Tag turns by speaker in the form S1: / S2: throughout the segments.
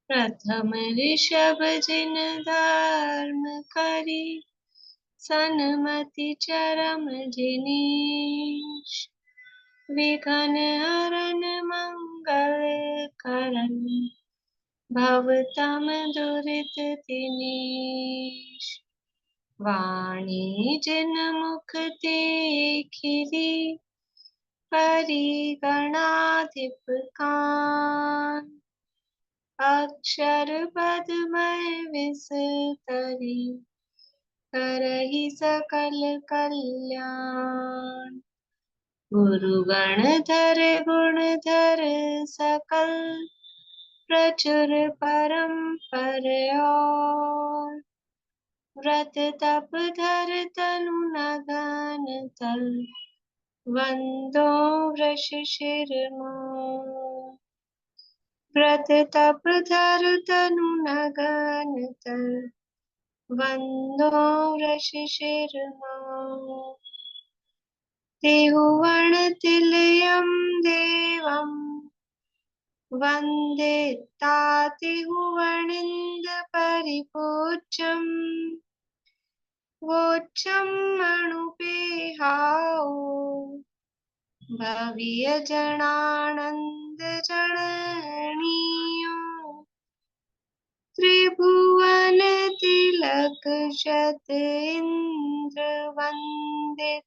S1: प्रथम ऋषभ जिन धर्म करी, सन्मति चरम जिनीश। विघ्न हरन मंगल करन, भवतम दुरित दिनेश। वाणी जिन मुख ते खिली, परिगणाधिप कान। अक्षर पदमय विस्तरी, करहि सकल कल्याण। गुरु गणधर गुणधर सकल, प्रचुर परम्पर और। व्रत तप धर तनु नगन तल, वंदो वृष शिरमोर। व्रत तप धर तनु नगन तल, वंदो वृष शिरमोर। देहुवन तिलयम देवम, वंदे तातिहुवनिंद परिपूज्यम। वोच्चम मणुपेहाओ, भव्य जनानंद जननीयो। त्रिभुवन तिलक शत इंद्र वंदित,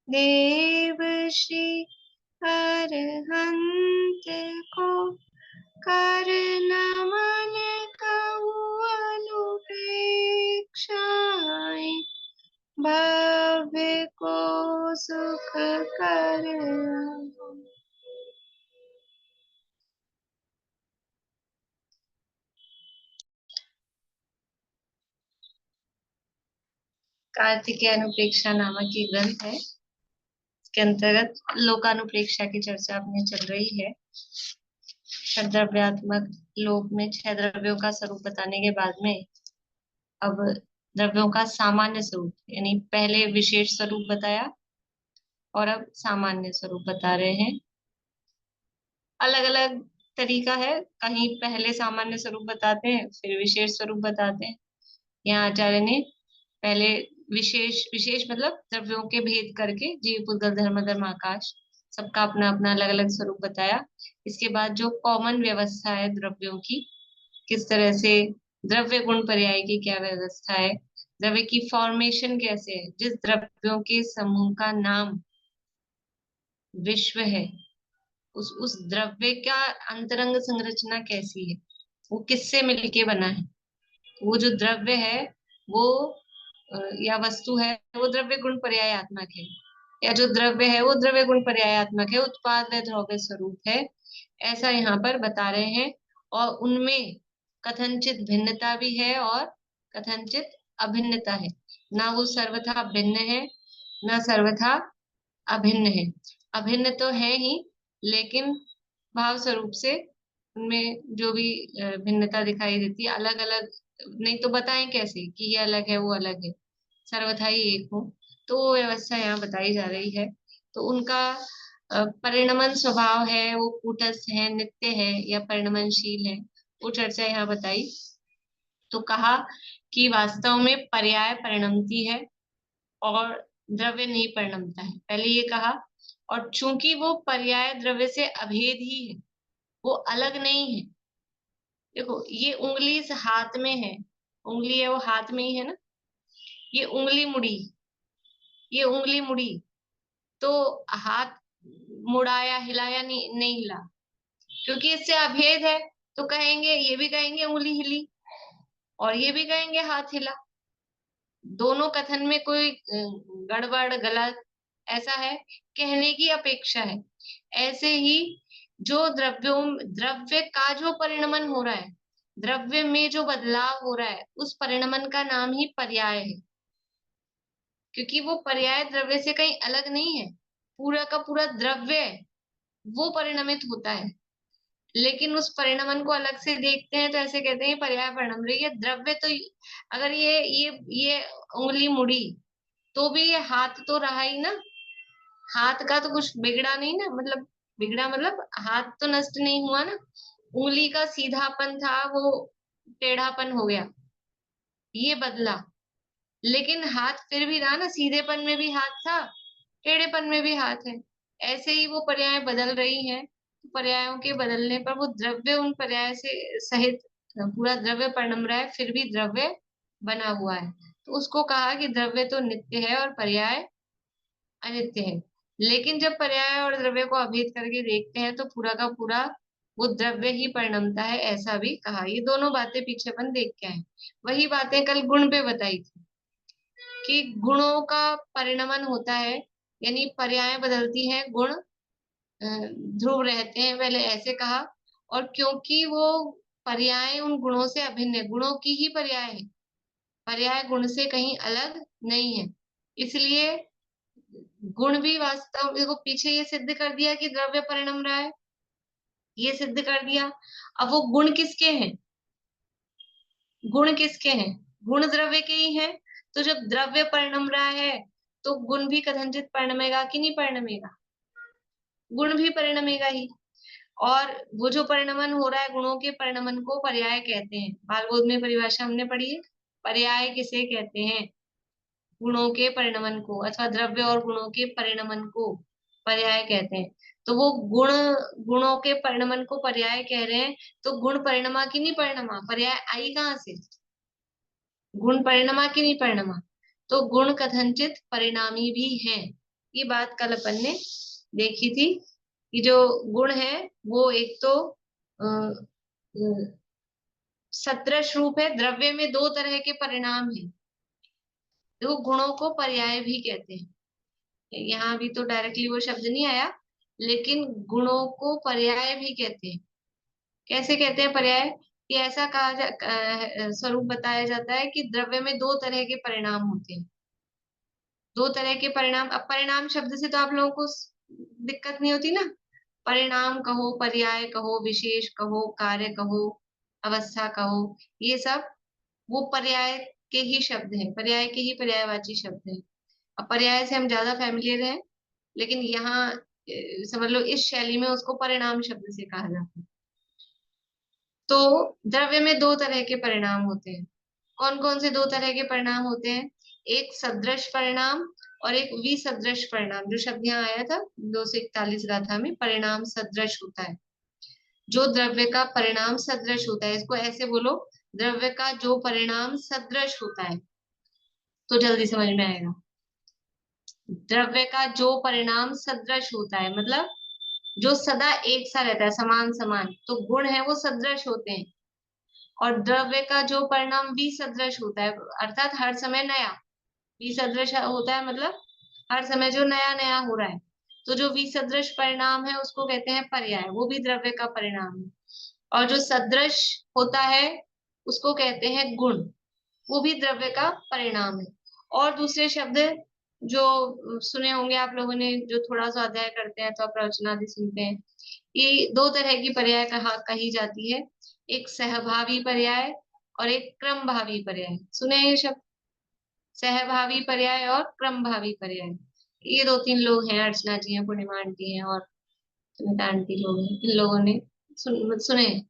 S1: देवश्री अरहंत को। कर नमन कहूँ अनुपेक्षाएं, भव्य को सुख कर। कार्तिकेय अनुप्रेक्षा नामक ये ग्रंथ है। इसके अंतर्गत लोकानुप्रेक्षा की चर्चा अपनी चल रही है। षड्द्रव्यात्मक लोक में 6 द्रव्यों का स्वरूप बताने के बाद में अब द्रव्यों का सामान्य स्वरूप, यानी पहले विशेष स्वरूप बताया और अब सामान्य स्वरूप बता रहे हैं। अलग अलग तरीका है, कहीं पहले सामान्य स्वरूप बताते हैं फिर विशेष स्वरूप बताते हैं। यहाँ आचार्य ने पहले विशेष विशेष मतलब द्रव्यों के भेद करके जीव पुद्गल धर्म धर्म आकाश सबका अपना अपना अलग अलग स्वरूप बताया। इसके बाद जो कॉमन व्यवस्था है द्रव्यों की, किस तरह से द्रव्य गुण पर्याय की क्या व्यवस्था है, द्रव्य की फॉर्मेशन कैसे है, जिस द्रव्यों के समूह का नाम विश्व है, उस द्रव्य का अंतरंग संरचना कैसी है, वो किससे मिलके बना है। वो जो द्रव्य है वो या वस्तु है वो द्रव्य गुण पर्यायात्मक है, या जो द्रव्य है वो द्रव्य गुण पर्यायात्मक है, उत्पाद व द्रव्य स्वरूप है, ऐसा यहाँ पर बता रहे हैं। और उनमें कथनचित भिन्नता भी है और कथनचित अभिन्नता है। ना वो सर्वथा भिन्न है ना सर्वथा अभिन्न है। अभिन्न तो है ही, लेकिन भाव स्वरूप से उनमें जो भी भिन्नता दिखाई देती है अलग अलग, नहीं तो बताएं कैसे कि ये अलग है वो अलग है, सर्वथा ही एक हो। तो वो व्यवस्था यहाँ बताई जा रही है। तो उनका परिणमन स्वभाव है, वो कूटस्थ है, नित्य है या परिणमनशील है, वो चर्चा यहाँ बताई। तो कहा कि वास्तव में पर्याय परिणमती है और द्रव्य नहीं परिणमता है, पहले ये कहा। और चूंकि वो पर्याय द्रव्य से अभेद ही है, वो अलग नहीं है। देखो ये उंगली इस हाथ में है, उंगली है वो हाथ में ही है ना, ये उंगली मुड़ी, ये उंगली मुड़ी तो हाथ मुड़ाया हिलाया नहीं हिला, क्योंकि इससे अभेद है। तो कहेंगे, ये भी कहेंगे उंगली हिली और ये भी कहेंगे हाथ हिला, दोनों कथन में कोई गड़बड़ गलत ऐसा है कहने की अपेक्षा है। ऐसे ही जो द्रव्य का जो परिणमन हो रहा है, द्रव्य में जो बदलाव हो रहा है, उस परिणमन का नाम ही पर्याय है। क्योंकि वो पर्याय द्रव्य से कहीं अलग नहीं है, पूरा का पूरा द्रव्य वो परिणमित होता है। लेकिन उस परिणमन को अलग से देखते हैं तो ऐसे कहते हैं पर्याय परिणम रही है। द्रव्य तो अगर ये उंगली मुड़ी तो भी ये हाथ तो रहा ही ना, हाथ का तो कुछ बिगड़ा नहीं ना, मतलब बिगड़ा मतलब हाथ तो नष्ट नहीं हुआ ना, उंगली का सीधापन था वो टेढ़ापन हो गया, ये बदला। लेकिन हाथ फिर भी रहा ना, सीधेपन में भी हाथ था, टेढ़ेपन में भी हाथ है। ऐसे ही वो पर्याय बदल रही हैं, तो पर्यायों के बदलने पर वो द्रव्य उन पर्याय से सहित पूरा द्रव्य परिणम रहा है, फिर भी द्रव्य बना हुआ है। तो उसको कहा कि द्रव्य तो नित्य है और पर्याय अनित्य है। लेकिन जब पर्याय और द्रव्य को अभेद करके देखते हैं तो पूरा का पूरा वो द्रव्य ही परिणमता है, ऐसा भी कहा। ये दोनों बातें पीछे अपन देख के आए। वही बातें कल गुण पे बताई थी कि गुणों का परिणमन होता है, यानी पर्याय बदलती हैं, गुण ध्रुव रहते हैं, पहले ऐसे कहा। और क्योंकि वो पर्याय उन गुणों से अभिन्न है, गुणों की ही पर्याय है, पर्याय गुण से कहीं अलग नहीं है, इसलिए गुण भी वास्तव में, देखो पीछे ये सिद्ध कर दिया कि द्रव्य परिणम रहा है, ये सिद्ध कर दिया। अब वो गुण किसके हैं, गुण किसके हैं, गुण द्रव्य के ही हैं। तो जब द्रव्य परिणम रहा है तो गुण भी कथनचित परिणमेगा कि नहीं परिणमेगा, गुण भी परिणमेगा ही। और वो जो परिणमन हो रहा है, गुणों के परिणमन को पर्याय कहते हैं। बालबोध में परिभाषा हमने पढ़ी है, पर्याय किसे कहते हैं, गुणों के परिणमन को, अथवा द्रव्य और गुणों के परिणमन को पर्याय कहते हैं। तो वो गुण, गुणों के परिणमन को पर्याय कह रहे हैं, तो गुण परिणमा की नहीं परिणमा, पर्याय आई कहाँ से, गुण परिणमा की नहीं परिणमा। तो गुण कथनचित परिणामी भी हैं, ये बात कल अपन ने देखी थी कि जो गुण है वो एक तो सदृश रूप है, द्रव्य में दो तरह के परिणाम है, तो गुणों को पर्याय भी कहते हैं। यहाँ भी तो डायरेक्टली वो शब्द नहीं आया, लेकिन गुणों को पर्याय भी कहते हैं। कैसे कहते हैं पर्याय, कि ऐसा स्वरूप बताया जाता है कि द्रव्य में दो तरह के परिणाम होते हैं, दो तरह के परिणाम। अब परिणाम शब्द से तो आप लोगों को दिक्कत नहीं होती ना, परिणाम कहो, पर्याय कहो, विशेष कहो, कार्य कहो, अवस्था कहो, ये सब वो पर्याय के ही शब्द हैं, पर्याय के ही पर्यायवाची शब्द हैं। अब पर्याय से हम ज्यादा फैमिलियर हैं, लेकिन यहाँ समझ लो इस शैली में उसको परिणाम शब्द से कहा जाता है। तो द्रव्य में दो तरह के परिणाम होते हैं। कौन कौन से दो तरह के परिणाम होते हैं, एक सदृश परिणाम और एक विसदृश परिणाम। जो शब्द यहाँ आया था 241 गाथा में, परिणाम सदृश होता है, जो द्रव्य का परिणाम सदृश होता है, इसको ऐसे बोलो, द्रव्य का जो परिणाम सदृश होता है, तो जल्दी समझ में आएगा। द्रव्य का जो परिणाम सदृश होता है मतलब जो सदा एक सा रहता है, समान समान, तो गुण है वो सदृश होते हैं। और द्रव्य का जो परिणाम विसदृश होता है, अर्थात हर समय नया, विसदृश होता है मतलब हर समय जो नया नया हो रहा है, तो जो विसदृश परिणाम है उसको कहते हैं पर्याय, वो भी द्रव्य का परिणाम है। और जो सदृश होता है उसको कहते हैं गुण, वो भी द्रव्य का परिणाम है। और दूसरे शब्द जो सुने होंगे आप लोगों ने, जो थोड़ा सा अध्ययन करते हैं तो आप प्रवचन आदि सुनते हैं, ये दो तरह की पर्याय कही जाती है, एक सहभावी पर्याय और एक क्रम भावी पर्याय। सुने हैं ये शब्द, सहभावी पर्याय और क्रम भावी पर्याय। ये दो तीन लोग हैं, अर्चना जी हैं, पूर्णिमा आंटी हैं और सुनीता आंटी लोग हैं, इन लोगों ने सुने हैं।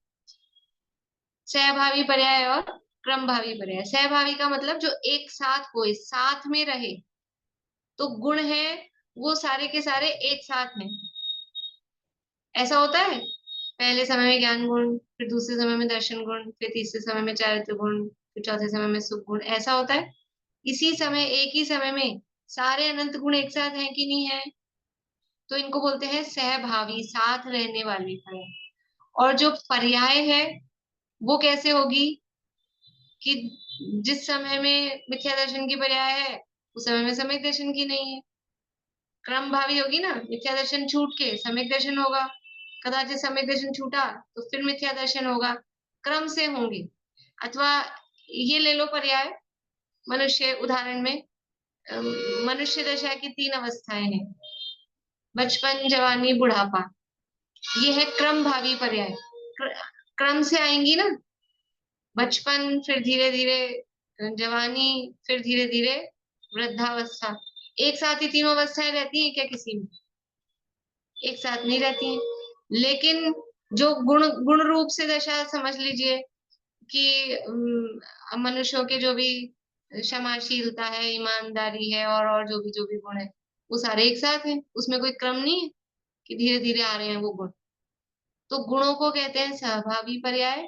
S1: सहभावी पर्याय और क्रम भावी पर्याय, सहभावी का मतलब जो एक साथ कोई साथ में रहे, तो गुण है वो सारे के सारे एक साथ में। ऐसा होता है, पहले समय में ज्ञान गुण, फिर दूसरे समय में दर्शन गुण, फिर तीसरे समय में चारित्र गुण, फिर चौथे समय में सुख गुण, ऐसा होता है। इसी समय, एक ही समय में सारे अनंत गुण एक साथ हैं कि नहीं है, तो इनको बोलते हैं सहभावी, साथ रहने वाली पर्याय। और जो पर्याय है वो कैसे होगी, कि जिस समय में मिथ्या दर्शन की पर्याय है उस समय में सम्यक दर्शन की नहीं है। क्रम भावी होगी ना, मिथ्या दर्शन छूट के सम्यक दर्शन होगा, कदाचित सम्यक दर्शन छूटा तो फिर मिथ्या दर्शन होगा, क्रम से होंगे। अथवा ये ले लो पर्याय, मनुष्य उदाहरण में, मनुष्य दशा की तीन अवस्थाएं हैं, बचपन, जवानी, बुढ़ापा, ये है क्रम भावी पर्याय। क्रम से आएंगी ना, बचपन, फिर धीरे धीरे जवानी, फिर धीरे धीरे वृद्धावस्था। एक साथ ही तीनों अवस्थाएं रहती हैं क्या किसी में, एक साथ नहीं रहती हैं। लेकिन जो गुण गुण रूप से दशा समझ लीजिए कि मनुष्यों के जो भी क्षमाशीलता है, ईमानदारी है, और जो भी गुण है, वो सारे एक साथ हैं, उसमें कोई क्रम नहीं है कि धीरे धीरे आ रहे हैं वो गुण। तो गुणों को कहते हैं सहभावी पर्याय,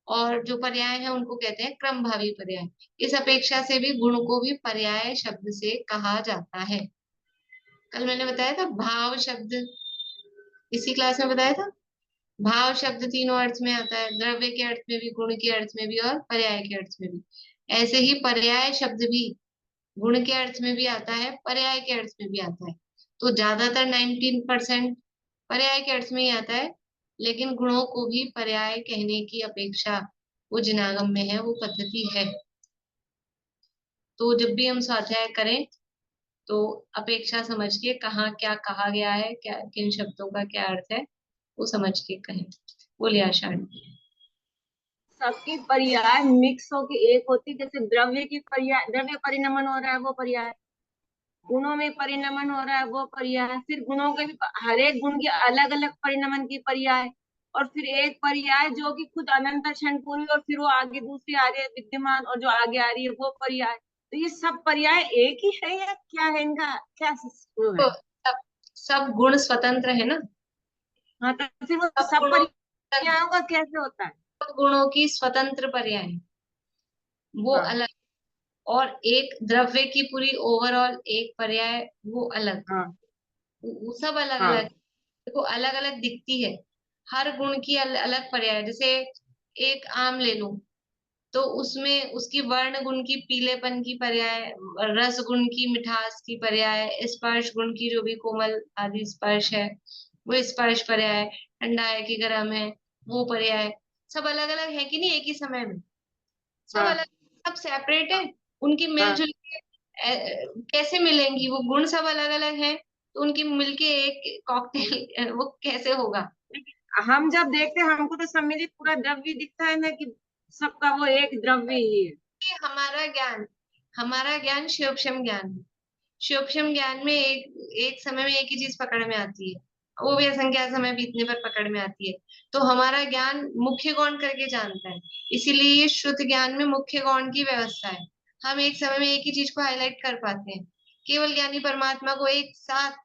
S1: और जो पर्याय है उनको कहते हैं क्रमभावी पर्याय। इस अपेक्षा से भी गुण को भी पर्याय शब्द से कहा जाता है। कल मैंने बताया था भाव शब्द, इसी क्लास में बताया था। भाव शब्द तीनों अर्थ में आता है, द्रव्य के अर्थ में भी, गुण के अर्थ में भी, और पर्याय के अर्थ में भी। ऐसे ही पर्याय शब्द भी गुण के अर्थ में भी आता है, पर्याय के अर्थ में भी आता है। तो ज्यादातर 19% पर्याय के अर्थ में ही आता है, लेकिन गुणों को भी पर्याय कहने की अपेक्षा वो जिनागम में है, वो पद्धति है। तो जब भी हम स्वाध्याय करें तो अपेक्षा समझ के कहाँ क्या कहा गया है, क्या किन शब्दों का क्या अर्थ है, वो समझ के कहें। बोलिए आशा आंटी।
S2: सबकी पर्याय मिक्स होके एक होती, जैसे द्रव्य की पर्याय, द्रव्य परिणमन हो रहा है वो पर्याय, गुणों में परिणमन हो रहा है वो पर्याय, फिर गुणों के भी हर एक गुण की अलग अलग परिणमन की पर्याय, और फिर एक पर्याय जो कि खुद अनंत क्षण पूरी, और फिर वो आगे दूसरी आ रही है विद्यमान, और जो आगे आ रही है वो पर्याय। तो ये सब पर्याय एक ही है या क्या है, इनका क्या वो है?
S1: तो सब गुण स्वतंत्र है ना।
S2: हाँ, तो फिर वो
S1: सब
S2: सब
S1: गुणों
S2: पर्यायों का कैसे होता है?
S1: सब गुणों की स्वतंत्र पर्याय, वो
S2: हाँ
S1: अलग। और एक द्रव्य की पूरी ओवरऑल एक पर्याय, वो अलग।
S2: हाँ
S1: वो सब अलग अलग,
S2: हाँ
S1: देखो अलग अलग दिखती है। हर गुण की अलग पर्याय। जैसे एक आम ले लो, तो उसमें उसकी वर्ण गुण की पीलेपन की पर्याय, रस गुण की मिठास की पर्याय, स्पर्श गुण की जो भी कोमल आदि स्पर्श है वो स्पर्श पर्याय, ठंडा है कि गर्म है वो पर्याय। सब अलग अलग है कि नहीं एक ही समय में, सब
S2: हाँ
S1: अलग, सब सेपरेट है। उनकी
S2: हाँ।
S1: मिलजुल के कैसे मिलेंगी, वो गुण सब अलग अलग है, तो उनकी मिलके एक कॉकटेल वो कैसे होगा।
S2: हम जब देखते हैं हमको तो सम्मिलित पूरा द्रव्य दिखता है ना, कि सबका वो एक द्रव्य ही है।
S1: ये हमारा ज्ञान शिवक्षम ज्ञान है। शिवक्षम ज्ञान में एक एक समय में एक ही चीज पकड़ में आती है, वो भी असंख्या समय बीतने पर पकड़ में आती है। तो हमारा ज्ञान मुख्य गौण करके जानता है, इसीलिए ये श्रुत ज्ञान में मुख्य गौण की व्यवस्था है। हम एक समय में एक ही चीज को हाईलाइट कर पाते हैं। केवल ज्ञानी परमात्मा को एक साथ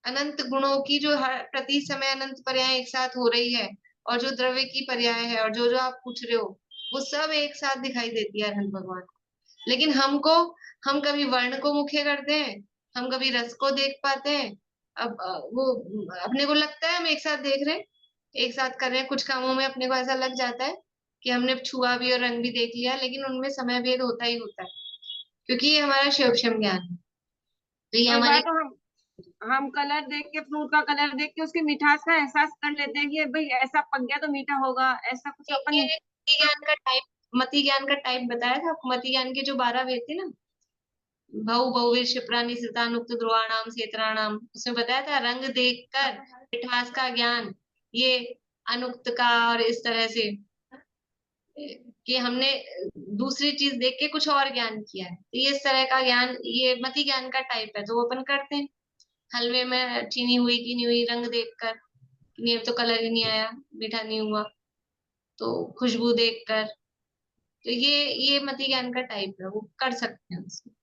S1: अनंत गुणों की जो हर प्रति समय अनंत पर्याय एक साथ हो रही है, और जो द्रव्य की पर्याय है, और जो जो आप पूछ रहे हो, वो सब एक साथ दिखाई देती है अनंत भगवान को। लेकिन हम कभी वर्ण को मुख्य करते हैं, हम कभी रस को देख पाते हैं। अब वो अपने को लगता है हम एक साथ देख रहे हैं, एक साथ कर रहे हैं, कुछ कामों में अपने को ऐसा लग जाता है कि हमने छुआ भी और रंग भी देख लिया, लेकिन उनमें समय भेद होता ही होता है, क्योंकि ये हमारा शिवक्षम ज्ञान है। तो ये
S2: कई
S1: हमारे
S2: बार तो हम कलर देख के, फ्रूट का कलर देख के उसकी मिठास का एहसास कर लेते हैं कि भाई ऐसा पक गया तो मीठा होगा, ऐसा कुछ
S1: ये
S2: अपन।
S1: मति ज्ञान का टाइप, मति ज्ञान का टाइप बताया था आपको। मति ज्ञान के जो 12 वेद थे ना, बहु बहुवीर क्षिप्रा निशितानुक्त ध्रुवाणाम क्षेत्राणाम, उसमें बताया था रंग देखकर मिठास का ज्ञान, ये अनुक्त का, और इस तरह से कि हमने दूसरी चीज देख के कुछ और ज्ञान किया है, तो ये इस तरह का ज्ञान ये मति ज्ञान का टाइप है, तो वो अपन करते हैं। हलवे में चीनी हुई कि नहीं हुई रंग देखकर, कि नहीं अब तो कलर ही नहीं आया, मीठा नहीं हुआ, तो खुशबू देखकर। तो ये मति ज्ञान का टाइप है, वो कर सकते हैं उसमें।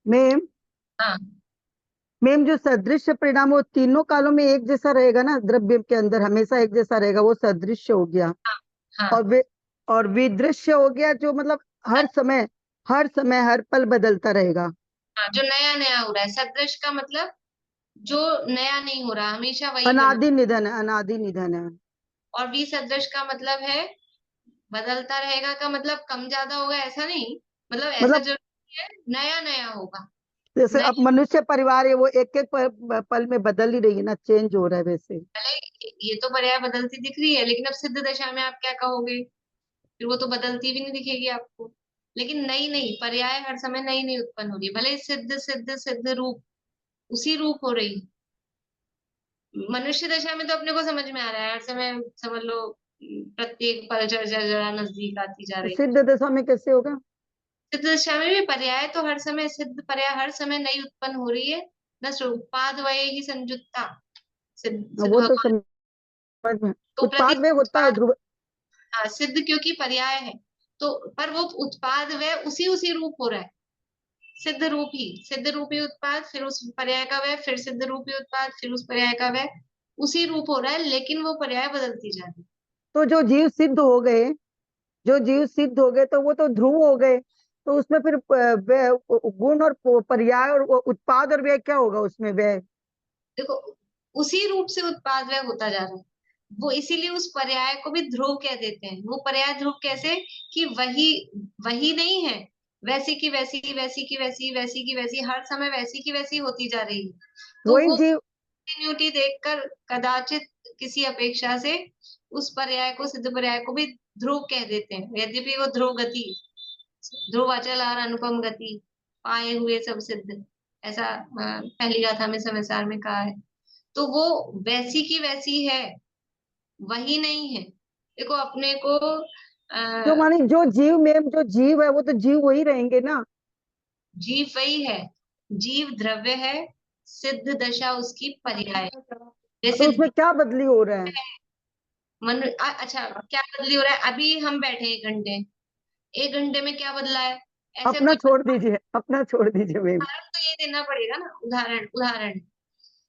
S3: मैम
S1: हाँ
S3: मैम जो सदृश्य परिणाम वो तीनों कालों में एक जैसा रहेगा ना, द्रव्य के अंदर हमेशा एक जैसा रहेगा, वो सदृश्य हो गया।
S1: हाँ
S3: और वे और विदृश्य हो गया, जो मतलब हर समय हर पल बदलता रहेगा।
S1: हाँ, जो नया नया हो रहा है। सदृश का मतलब जो नया नहीं हो रहा, हमेशा वही बना।
S3: अनादि निधन है।
S1: और विसदृश का मतलब है बदलता रहेगा, का मतलब कम ज्यादा होगा ऐसा नहीं, मतलब ऐसा
S3: मतलब
S1: जरूरी है नया नया होगा।
S3: जैसे अब
S1: नया,
S3: मनुष्य परिवार है, वो एक एक पल में बदल ही रही है ना, चेंज हो रहा है वैसे।
S1: भले ये तो पर्याय बदलती दिख रही है, लेकिन अब सिद्ध दशा में आप क्या कहोगे, फिर वो तो बदलती भी नहीं दिखेगी आपको। लेकिन नई नई पर्याय हर समय नई नई उत्पन्न हो रही है, भले ही सिद्ध सिद्ध सिद्ध रूप उसी रूप हो रही है। मनुष्य दशा में तो अपने को समझ में आ रहा है हर समय, समझ लो प्रत्येक पल जरा जरा नजदीक आती जा
S3: तो
S1: रही।
S3: सिद्ध दशा में कैसे होगा?
S1: सिद्ध दशा में भी पर्याय तो हर समय, सिद्ध पर्याय हर समय नई उत्पन्न हो रही है। न उपाद वय ही संयुक्ता, सिद्ध
S3: वो तो
S1: भगवान।
S3: समझ में।
S1: तो
S3: उत्पाद वे होता है ध्रुव।
S1: हाँ, सिद्ध क्योंकि पर्याय है, तो पर वो उत्पाद वे उसी उसी रूप हो रहा है, सिद्ध रूप ही, सिद्ध रूपी उत्पाद, फिर उस पर्याय का वह, फिर सिद्ध रूपी उत्पाद, फिर उस पर्याय का वह, उसी रूप हो रहा है, लेकिन वो पर्याय बदलती जा रही है।
S3: तो जो जीव सिद्ध हो गए, जो जीव सिद्ध हो गए, तो वो तो ध्रुव हो गए। तो उसमें फिर गुण और पर्याय और वो उत्पाद और व्यय क्या होगा उसमें व्यय?
S1: देखो, उसी रूप से उत्पाद वह होता जा रहा है, वो इसीलिए उस पर्याय को भी ध्रुव कह देते हैं। वो पर्याय ध्रुव कैसे, कि वही वही नहीं है, वैसी की वैसी, वैसी की वैसी, वैसी की वैसी, हर समय वैसी की वैसी होती जा रही है। तो
S3: वही
S1: वो
S3: जीव।
S1: कंटिन्यूटी देखकर कदाचित किसी अपेक्षा से उस पर्याय को, सिद्ध पर्याय को भी ध्रुव कह देते हैं, यद्यपि वो ध्रुव गति, ध्रुव अचल और अनुपम गति पाए हुए सब सिद्ध, ऐसा पहली गाथा में समय में कहा है। तो वो वैसी की वैसी है, वही नहीं है। देखो अपने को
S3: जो
S1: आ,
S3: माने जो जीव में जो जीव है वो तो जीव वही रहेंगे ना।
S1: जीव वही है, जीव द्रव्य है, सिद्ध दशा उसकी पर्याय।
S3: तो
S1: जैसे
S3: उसमें क्या बदली हो रहा है?
S1: अच्छा, क्या बदली हो रहा है, अभी हम बैठे 1 घंटे, 1 घंटे में क्या बदला है, ऐसे
S3: अपना
S1: कोई
S3: छोड़ दीजिए, अपना छोड़ दीजिए मैम।
S1: उदाहरण तो ये देना पड़ेगा ना, उदाहरण उदाहरण,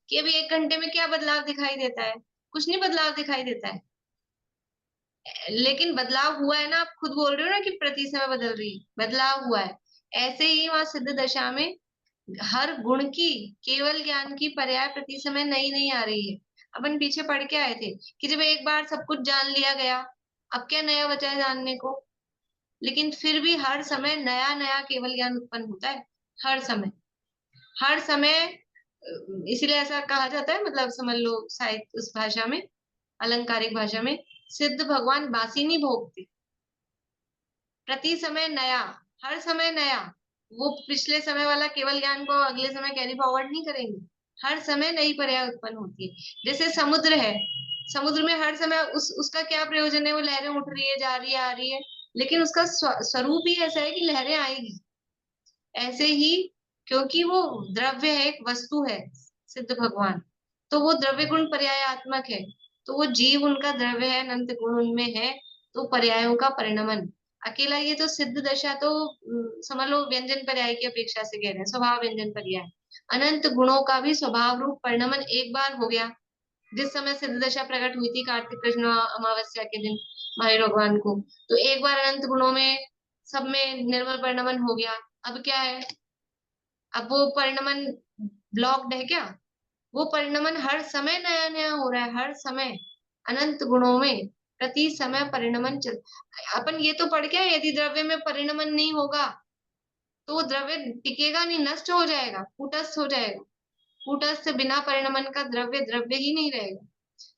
S1: कि अभी 1 घंटे में क्या बदलाव दिखाई देता है, कुछ नहीं बदलाव दिखाई देता है, लेकिन बदलाव हुआ है ना, आप खुद बोल रहे हो ना कि प्रति समय बदल रही है, बदलाव हुआ है। ऐसे ही वहां सिद्ध दशा में हर गुण की, केवल ज्ञान की पर्याय प्रति समय नई नई आ रही है। अपन पीछे पढ़ के आए थे कि जब एक बार सब कुछ जान लिया गया, अब क्या नया बचा है जानने को, लेकिन फिर भी हर समय नया नया केवल ज्ञान उत्पन्न होता है, हर समय, हर समय। इसलिए ऐसा कहा जाता है, मतलब समझ लो साहित्य उस भाषा में, अलंकारिक भाषा में, सिद्ध भगवान बासी नहीं भोगते, प्रति समय नया, हर समय नया। वो पिछले समय वाला केवल ज्ञान को अगले समय कैरी फॉरवर्ड नहीं करेंगे, हर समय नई पर्याय उत्पन्न होती है। जैसे समुद्र है, समुद्र में हर समय उसका क्या प्रयोजन है, वो लहरें उठ रही है, जा रही है, आ रही है, लेकिन उसका स्वरूप ही ऐसा है कि लहरें आएगी। ऐसे ही, क्योंकि वो द्रव्य है, एक वस्तु है सिद्ध भगवान, तो वो द्रव्य गुण पर्यायात्मक है, तो वो जीव उनका द्रव्य है, अनंत गुण उनमें है, तो पर्यायों का परिणमन। अकेला ये तो सिद्ध दशा तो समझ लो व्यंजन पर्याय की अपेक्षा से कह रहे हैं, स्वभाव व्यंजन पर्याय। अनंत गुणों का भी स्वभाव रूप परिणमन एक बार हो गया, जिस समय सिद्ध दशा प्रकट हुई थी कार्तिक कृष्ण अमावस्या के दिन महावीर भगवान को, तो एक बार अनंत गुणों में सब में निर्मल परिणमन हो गया। अब क्या है, अब वो परिणमन ब्लॉक्ड है क्या, वो परिणमन हर समय नया नया हो रहा है, हर समय अनंत गुणों में प्रति समय परिणमन चल। अपन ये तो पढ़ के आए, यदि द्रव्य में परिणमन नहीं होगा तो वो द्रव्य टिकेगा नहीं, नष्ट हो जाएगा, कूटस्थ हो जाएगा, कूटस्थ से बिना परिणमन का द्रव्य द्रव्य ही नहीं रहेगा।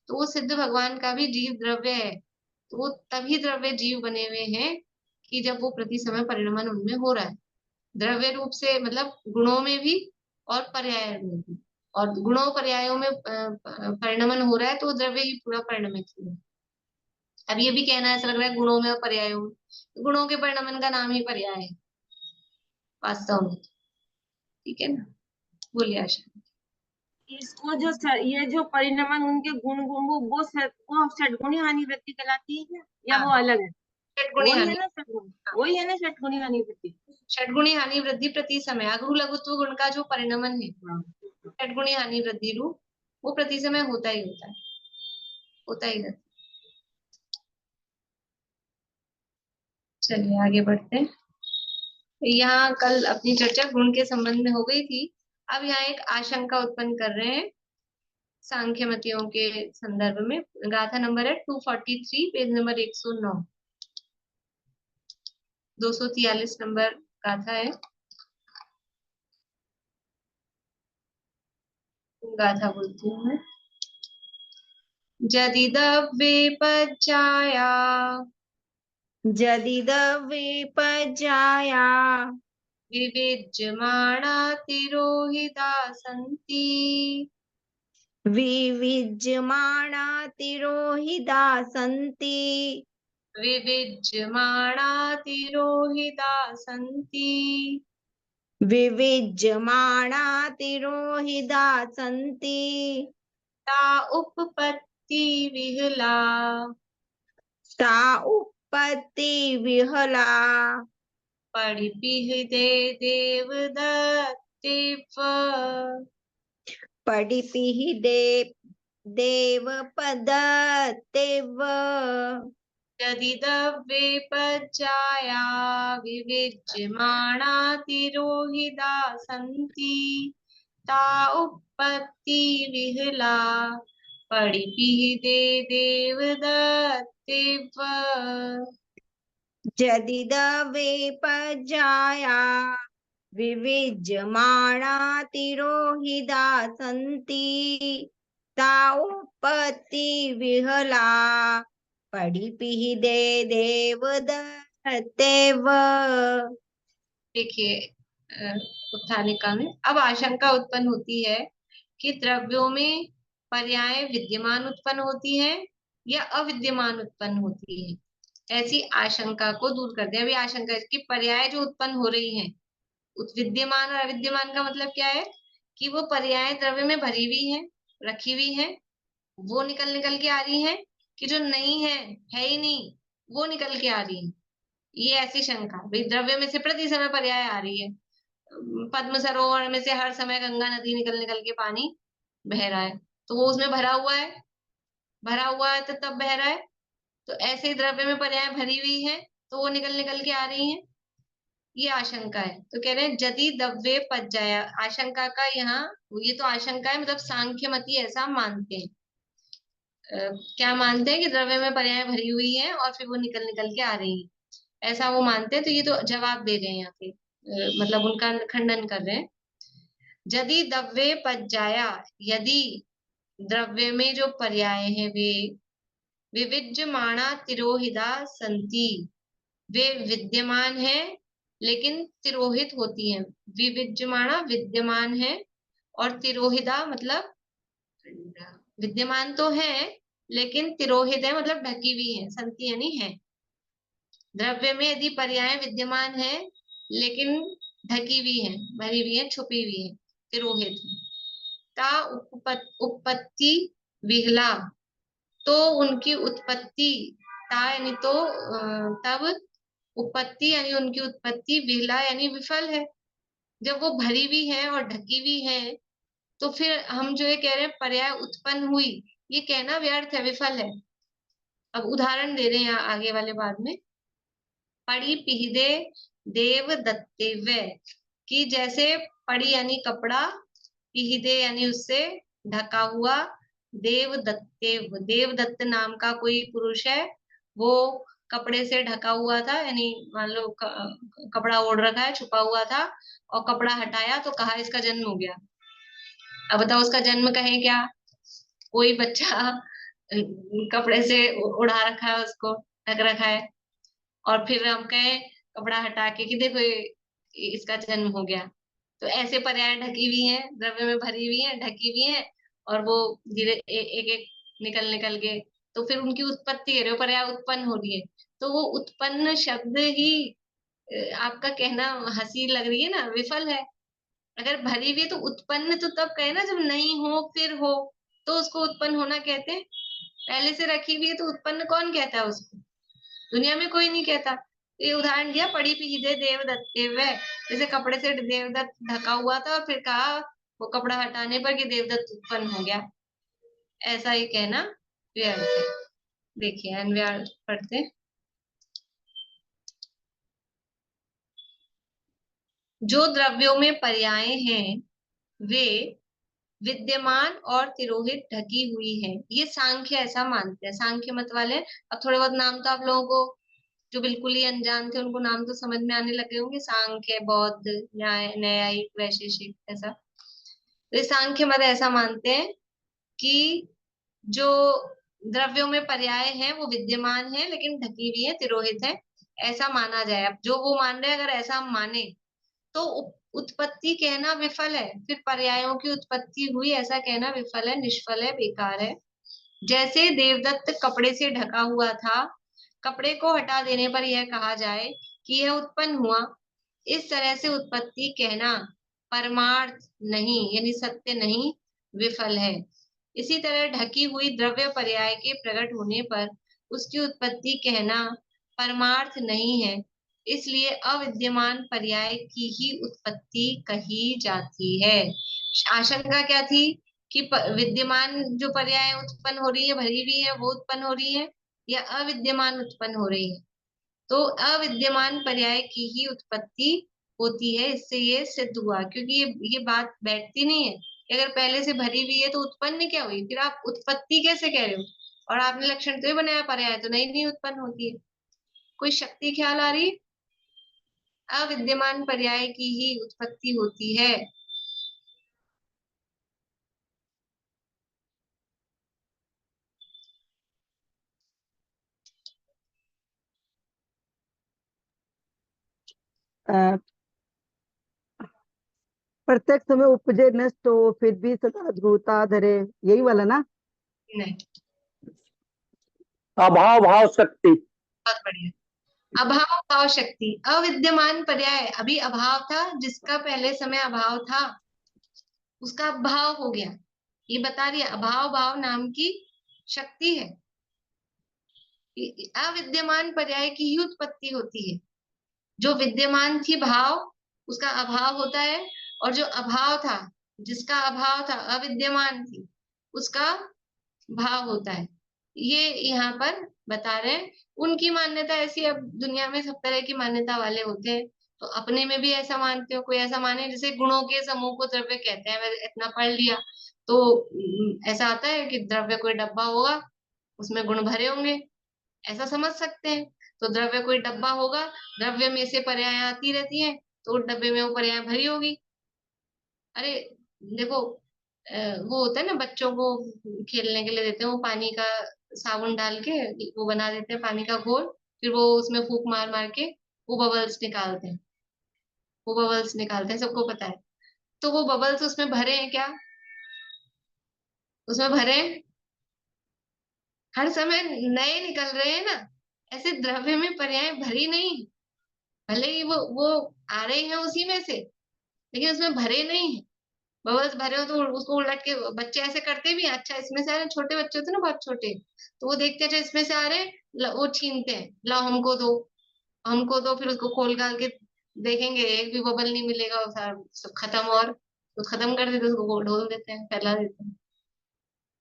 S1: तो वो सिद्ध भगवान का भी जीव द्रव्य है, तो वो तभी द्रव्य जीव बने हुए हैं कि जब वो प्रति समय परिणमन उनमें हो रहा है, द्रव्य रूप से, मतलब गुणों में भी और पर्याय में भी। और गुणों पर्यायों में परिणमन हो रहा है, तो वो द्रव्य ही पूरा परिणमित हुआ है। अब ये भी कहना ऐसा लग रहा है गुणों में और पर्यायों में, गुणों के परिणमन का नाम ही पर्याय है वास्तव में। ठीक है ना, बोलिए आशा।
S2: इसको जो ये जो परिणमन उनके गुण गुण वो षटगुणी हानि वृत्ति कहलाती है क्या, या
S1: हाँ,
S2: वो अलग है?
S1: षटगुणी
S2: वही है
S1: हानि।
S2: ना षटगुण,
S1: हाँ,
S2: वही है ना षटगुणी हानि वृत्ति।
S1: षटगुणी हानि वृद्धि प्रति समय, अगुरु लघुत्व गुण का जो परिणमन है,
S2: हाँ।
S1: षटगुणी हानि वृद्धि रूप, वो प्रति समय होता ही होता है, होता ही रहता है। चलिए आगे बढ़ते हैं। यहाँ कल अपनी चर्चा गुण के संबंध में हो गई थी, अब यहाँ एक आशंका उत्पन्न कर रहे हैं सांख्य मतियों के संदर्भ में। गाथा नंबर है 243, पेज नंबर 109, 243 नंबर गाथा है। गाथा बोलती हूँ मैं। जदिदव्येपज्जाया
S4: जदिदविपजाया
S1: विविज्यमाणा तिरोहिता सन्ति,
S4: विविज्यमाणा तिरोहिता सन्ति
S1: विविज्यमाणा तिरोहिता सन्ति,
S4: विविज्यमाणा तिरोहिता सन्ति
S1: ता उपपत्ति विहला।
S4: ता उपपत्ति विहला।
S1: पढ़िपिह दे देवदत्तिव।
S4: पडिपिः देवपदत्तेव।
S1: यदिदव्ये पज्जाया विविज्यमाणा तिरोहिता सन्ति ता उपपत्ति विहला। पढ़िपिह दे देवदत्तिव।
S4: जदिदवेपजाया विविज्यमाणा तिरोहिता सन्ति ता उपपत्ति विहला। पडिपिः दे देवदत्तेव।
S1: देखिए उत्थानिका में अब आशंका उत्पन्न होती है कि द्रव्यों में पर्याय विद्यमान उत्पन्न होती है या अविद्यमान उत्पन्न होती है। ऐसी आशंका को दूर कर दे। अभी आशंका कि पर्याय जो उत्पन्न हो रही है, विद्यमान और अविद्यमान का मतलब क्या है कि वो पर्याय द्रव्य में भरी हुई है, रखी हुई है, वो निकल निकल के आ रही है, कि जो नहीं है ही नहीं, वो निकल के आ रही है। ये ऐसी शंका, भाई द्रव्य में से प्रति समय पर्याय आ रही है। पद्म सरोवर में से हर समय गंगा नदी निकल निकल के पानी बह रहा है, तो वो उसमें भरा हुआ है, तो तब बह रहा है। तो ऐसे ही द्रव्य में पर्याय भरी हुई है, तो वो निकल निकल के आ रही है। ये आशंका है। तो कह रहे हैं यदि दव्ये पज्जाया, आशंका का यहाँ, ये तो आशंका है, मतलब सांख्य मती ऐसा मानते हैं। क्या मानते हैं कि द्रव्य में पर्याय भरी हुई है और फिर वो निकल निकल के आ रही है, ऐसा वो मानते हैं। तो ये तो जवाब दे रहे हैं यहाँ पे, मतलब उनका खंडन कर रहे हैं। यदि दव्ये पज्जाया, यदि द्रव्य में जो पर्याय है वे विविज्यमाणा तिरोहिता संति, वे विद्यमान है लेकिन तिरोहित होती हैं। विविज्यमाणा विद्यमान है और तिरोहिता मतलब विद्यमान तो है लेकिन तिरोहित है, मतलब ढकी हुई है। संति यानी है। द्रव्य में यदि पर्याय विद्यमान है लेकिन ढकी हुई है, भरी हुई है, छुपी हुई है, तिरोहित है, ता उपपत्ति विहला, तो उनकी उत्पत्ति, ता यानी तो तब, उपपत्ति यानी उनकी उत्पत्ति, विहला यानी विफल है। जब वो भरी हुई है और ढकी हुई है, तो फिर हम जो ये कह रहे हैं पर्याय उत्पन्न हुई, ये कहना व्यर्थ है, विफल है। अब उदाहरण दे रहे हैं यहाँ आगे वाले बाद में। पड़ी पिहदे देव दत्तेव्य, कि जैसे पड़ी यानी कपड़ा, पिहदे यानी उससे ढका हुआ, देव दत्तेव, देवदत्त नाम का कोई पुरुष है, वो कपड़े से ढका हुआ था, यानी मान लो कपड़ा ओढ़ रखा है, छुपा हुआ था, और कपड़ा हटाया तो कहा इसका जन्म हो गया। अब बताओ उसका जन्म कहें क्या? कोई बच्चा कपड़े से उड़ा रखा है, उसको ढक रखा है, और फिर हम कहें कपड़ा हटा के कि देखो इसका जन्म हो गया। तो ऐसे पर्याय ढकी हुई हैं, द्रव्य में भरी हुई हैं, ढकी हुई हैं, और वो धीरे एक एक निकल निकल के, तो फिर उनकी उत्पत्ति है, पर्याय उत्पन्न हो रही है। तो वो उत्पन्न शब्द ही आपका कहना हंसी लग रही है ना, विफल है। अगर भरी हुई है तो उत्पन्न तो तब कहे ना जब नहीं हो फिर हो, तो उसको उत्पन्न होना कहते हैं। पहले से रखी हुई है तो उत्पन्न कौन कहता है उसको? दुनिया में कोई नहीं कहता। ये उदाहरण दिया, पड़ी पीछे देवदत्तेव्य, जैसे कपड़े से देवदत्त ढका हुआ था और फिर कहा वो कपड़ा हटाने पर कि देवदत्त उत्पन्न हो गया, ऐसा ही कहना व्यर्थ है। देखिए अन्वय पढ़ते हैं। जो द्रव्यों में पर्याय हैं वे विद्यमान और तिरोहित ढकी हुई है, ये सांख्य ऐसा मानते हैं, सांख्य मत वाले। अब थोड़े बहुत नाम तो आप लोगों को जो बिल्कुल ही अनजान थे उनको नाम तो समझ में आने लगे होंगे, सांख्य, बौद्ध, न्याय, न्यायिक, वैशेषिक, ऐसा। तो सांख्य मत ऐसा मानते हैं कि जो द्रव्यों में पर्याय है वो विद्यमान है लेकिन ढकी हुई है, तिरोहित है, ऐसा माना जाए। अब जो वो मान रहे हैं, अगर ऐसा हम माने तो उत्पत्ति कहना विफल है, फिर पर्यायों की उत्पत्ति हुई ऐसा कहना विफल है, निष्फल है, बेकार है। जैसे देवदत्त कपड़े से ढका हुआ था, कपड़े को हटा देने पर यह कहा जाए कि यह उत्पन्न हुआ, इस तरह से उत्पत्ति कहना परमार्थ नहीं यानी सत्य नहीं, विफल है। इसी तरह ढकी हुई द्रव्य पर्याय के प्रकट होने पर उसकी उत्पत्ति कहना परमार्थ नहीं है, इसलिए अविद्यमान पर्याय की ही उत्पत्ति कही जाती है। आशंका क्या थी कि विद्यमान जो पर्याय उत्पन्न हो रही है, भरी हुई है, वो उत्पन्न हो रही है या अविद्यमान उत्पन्न हो रही है? तो अविद्यमान पर्याय की ही उत्पत्ति होती है। इससे ये सिद्ध हुआ, क्योंकि ये बात बैठती नहीं है। अगर पहले से भरी हुई है तो उत्पन्न क्या हुई, फिर आप उत्पत्ति कैसे कह रहे हो? और आपने लक्षण तो ही बनाया, पर्याय तो नई नहीं उत्पन्न होती है। कोई शक्ति ख्याल आ रही? अविद्यमान पर्याय की ही उत्पत्ति होती है।
S3: अ, प्रत्येक समय उपजे नष्ट हो फिर भी सदा ध्रुवता धरे, यही वाला ना?
S1: नहीं,
S5: अभाव भाव शक्ति।
S1: बहुत बढ़िया। अभाव भाव शक्ति, अविद्यमान पर्याय अभी अभाव था, जिसका पहले समय अभाव था उसका अभाव हो गया। ये बता रही है अभाव भाव नाम की शक्ति है। अविद्यमान पर्याय की ही उत्पत्ति होती है। जो विद्यमान थी भाव, उसका अभाव होता है, और जो अभाव था, जिसका अभाव था, अविद्यमान थी, उसका भाव होता है। ये यहाँ पर बता रहे हैं। उनकी मान्यता ऐसी, अब दुनिया में सब तरह की मान्यता वाले होते हैं, तो अपने में भी ऐसा मानते हो। कोई ऐसा माने जैसे गुणों के समूह को द्रव्य कहते हैं, मैंने इतना पढ़ लिया तो ऐसा आता है कि द्रव्य कोई डब्बा होगा, उसमें गुण भरे होंगे, ऐसा समझ सकते हैं। तो द्रव्य कोई डब्बा होगा, द्रव्य में से पर्याय आती रहती हैं, तो उस डब्बे में वो पर्याय भरी होगी। अरे देखो, वो होता है ना, बच्चों को खेलने के लिए देते हैं, वो पानी का साबुन डाल के वो बना देते हैं पानी का घोल, फिर वो उसमें फूंक मार मार के वो बबल्स निकालते हैं। वो बबल्स निकालते हैं, सबको पता है। तो वो बबल्स उसमें भरे हैं क्या? उसमें भरे हैं, हर समय नए निकल रहे हैं ना। ऐसे द्रव्य में पर्याय भरी नहीं, भले ही वो आ रहे हैं उसी में से, लेकिन उसमें भरे नहीं है। बबल्स भरे हो तो उसको उलट के बच्चे ऐसे करते भी हैं, अच्छा इसमें से आ रहे हैं, छोटे बच्चे होते हैं ना बहुत छोटे, तो वो देखते हैं अच्छा इसमें से आ रहे हैं, वो छीनते हैं, लाओ हमको दो, हमको दो, फिर उसको खोल काल के देखेंगे, एक भी बबल नहीं मिलेगा, वो सारा सब खत्म, और तो खत्म कर देते हैं, उसको ढोल देते हैं, फैला देते हैं।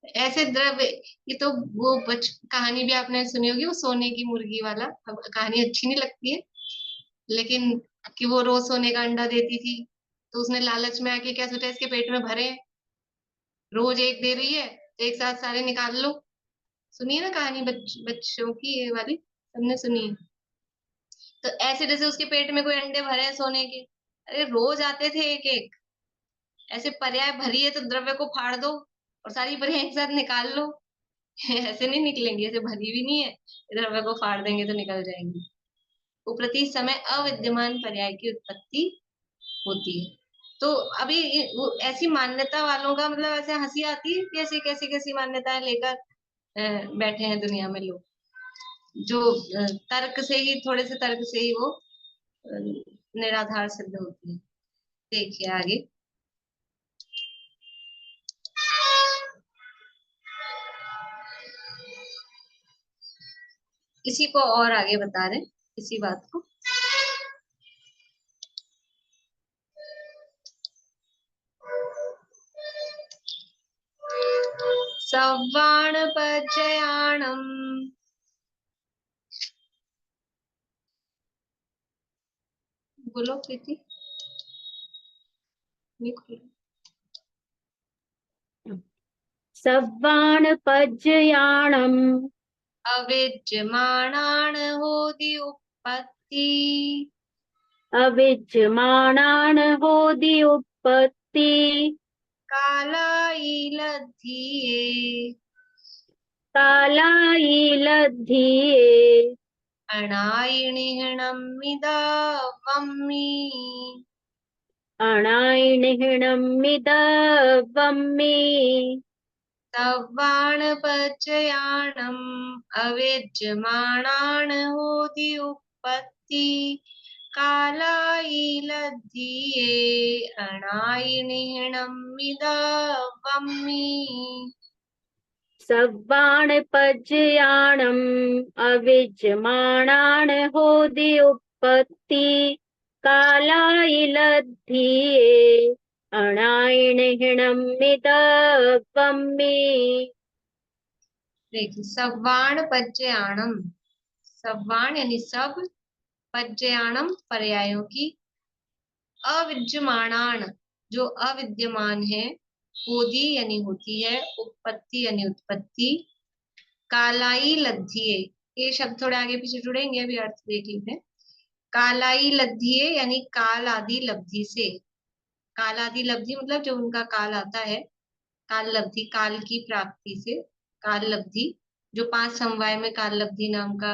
S1: ऐसे द्रव्य, ये तो वो कहानी भी आपने सुनी होगी, वो सोने की मुर्गी वाला। अब कहानी अच्छी नहीं लगती है, लेकिन कि वो रोज सोने का अंडा देती थी, तो उसने लालच में आके क्या सोचा, इसके पेट में भरे, रोज एक दे रही है तो एक साथ सारे निकाल लो। सुनिए ना कहानी, बच्चों की ये वाली सबने सुनी है। तो ऐसे जैसे उसके पेट में कोई अंडे भरे हैं सोने के, अरे रोज आते थे एक एक, ऐसे पर्याय भरी है तो द्रव्य को फाड़ दो और सारी पर्याय एक साथ निकाल लो। ऐसे नहीं निकलेंगे, ऐसे भरी भी नहीं है, द्रव्य को फाड़ देंगे तो निकल जाएंगे। वो प्रति समय अविद्यमान पर्याय की उत्पत्ति होती है। तो अभी वो ऐसी मान्यता वालों का मतलब ऐसे हंसी आती है कि ऐसी कैसी कैसी मान्यताएं लेकर बैठे हैं दुनिया में लोग, जो तर्क से ही, थोड़े से तर्क से ही वो निराधार सिद्ध होती है। देखिए आगे, इसी को और आगे बता रहे हैं, इसी बात को। सव्वाण पचयाणम, बोलो प्रीति।
S6: सव्वाणपज्ययाणम्
S1: अविद्यमाणान होदि उत्पत्ति,
S6: अविद्यमानान् होदि उत्पत्ति
S1: कालाईलधिये
S6: कालायिलधिये
S1: अणायिणिहणमिदा वम्मि,
S6: अणायिणिहणमिदवम्मि
S1: सव्वाणपचयाणम् अविद्यमाणान् होदि उत्पत्ति कालाईलधिये अणायिणिहणमिदा वम्मि।
S6: सव्वाणपज्ययाणम् अविज्यमाणान् होदि उत्पत्ति कालायिलद्धिये अणायिणहिणम् मिदवम्मि।
S1: देखिए, सव्वाण पज्जयाणम, सव्वाण यानी सब, पज्जयाणम पर्यायों की, अविद्यमाणान जो अविद्यमान है, होदी यानी होती है, उत्पत्ति यानी उत्पत्ति, कालाई लब्धिये, ये शब्द थोड़े आगे पीछे जुड़ेंगे, अभी अर्थ देख लेते हैं। कालाई लब्धिये यानी काल आदि लब्धि से, काल आदि लब्धि मतलब जब उनका काल आता है, काल लब्धि काल की प्राप्ति से, काल लब्धि जो 5 समवाय में काल लब्धि नाम का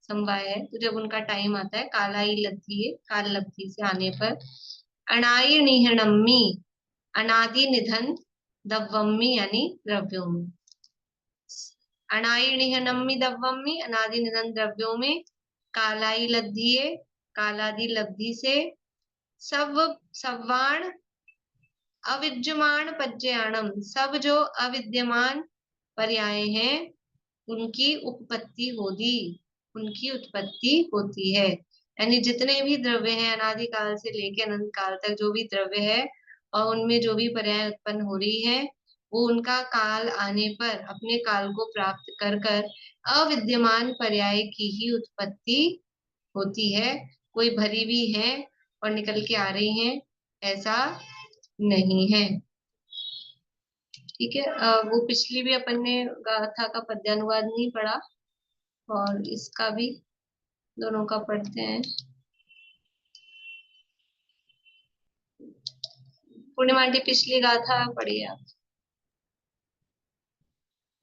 S1: समवाय है, तो जब उनका टाइम आता है, कालाई लब्धि है, काल लब्धि से आने पर, अनाई निहणम्मी अनादि निधन, दव्वम्मी यानी द्रव्यों में, अनाई निहणम्मी दव्वम्मी अनादि निधन द्रव्यों में, कालाई लब्धिये कालादि लब्धि से, सब सव्वाण अविद्यमान पज्जयाणम सब जो अविद्यमान पर्याय हैं उनकी उत्पत्ति होती, उनकी उत्पत्ति होती है। यानी जितने भी द्रव्य हैं अनादि काल से लेके अनंत काल तक जो भी द्रव्य है और उनमें जो भी पर्याय उत्पन्न हो रही है, वो उनका काल आने पर अपने काल को प्राप्त कर कर अविद्यमान पर्याय की ही उत्पत्ति होती है। कोई भरी भी है और निकल के आ रही हैं ऐसा नहीं है। ठीक है, वो पिछली भी अपन ने गाथा का पद्यानुवाद नहीं पढ़ा और इसका भी दोनों का पढ़ते हैं। पूर्णिमा आंटी पिछली गाथा पढ़िए आप।